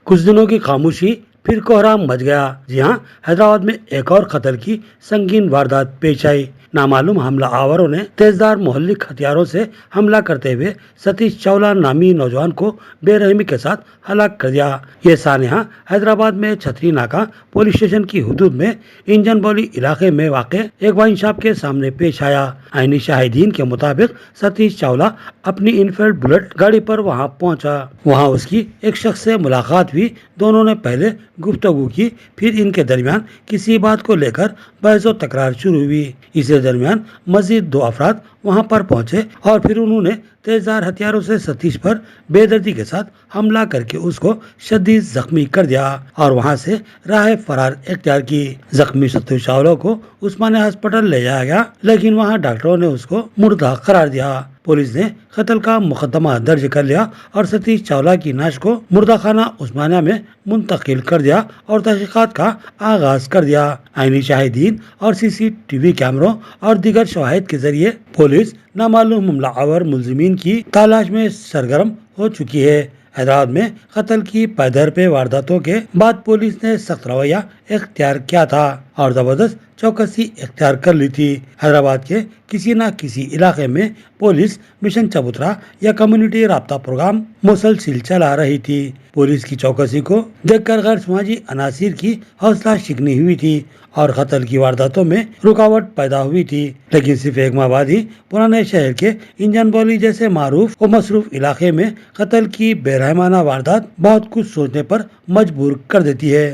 कुछ दिनों की खामोशी फिर कोहराम मच गया। जी हाँ, हैदराबाद में एक और कत्ल की संगीन वारदात पेश आई। नामालूम हमला आवरों ने तेजदार मोहल्लिक हथियारों से हमला करते हुए सतीश चावला नामी नौजवान को बेरहमी के साथ हलाक कर दिया। ये सानहा हैदराबाद में छतरी नाका पुलिस स्टेशन की हुदूद में इंजन बौली इलाके में वाक़ एक वाइन शॉप के सामने पेश आया। आईनी शाहिदीन के मुताबिक सतीश चावला अपनी इनफील्ड बुलेट गाड़ी पर वहां पहुंचा। वहां उसकी एक शख्स से मुलाकात हुई। दोनों ने पहले गुफ्तगू की, फिर इनके दरमियान किसी बात को लेकर बहस और तकरार शुरू हुई। इसी दरमियान मजीद दो अफराद वहां पर पहुंचे और फिर उन्होंने तेजधार हथियारों से सतीश पर बेदर्दी के साथ हमला करके उसको शदीद जख्मी कर दिया और वहां से राह फरार इख्तियार की। जख्मी सतीश चावला को उस्मानिया अस्पताल ले जाया गया, लेकिन वहां डॉक्टरों ने उसको मुर्दा करार दिया। पुलिस ने कत्ल का मुकदमा दर्ज कर लिया और सतीश चावला की लाश को मुर्दा खाना उस्मानिया में मुंतकिल कर दिया और तहकीकात का आगाज कर दिया। आईनी शाहिदीन और सीसीटीवी कैमरों और दीगर शवाहिद के जरिए पुलिस नामालूम हमला आवर मुलजिमीन की तलाश में सरगर्म हो चुकी है। हैदराबाद में कत्ल की पैदर पे वारदातों के बाद पुलिस ने सख्त रवैया इख्तियार किया था और जबरदस्त चौकसी इख्तियार कर ली थी। हैदराबाद के किसी न किसी इलाके में पुलिस मिशन चबूतरा या कम्युनिटी राब्ता प्रोग्राम मुसलसिल चला रही थी। पुलिस की चौकसी को देखकर गैर समाजी अनासिर की हौसला शिकनी हुई थी और कत्ल की वारदातों में रुकावट पैदा हुई थी। लेकिन सिर्फ एक माह बाद ही पुराने शहर के इंजन बौली जैसे मारूफ और मसरूफ इलाके में कत्ल की बेरहमाना वारदात बहुत कुछ सोचने पर मजबूर कर देती है।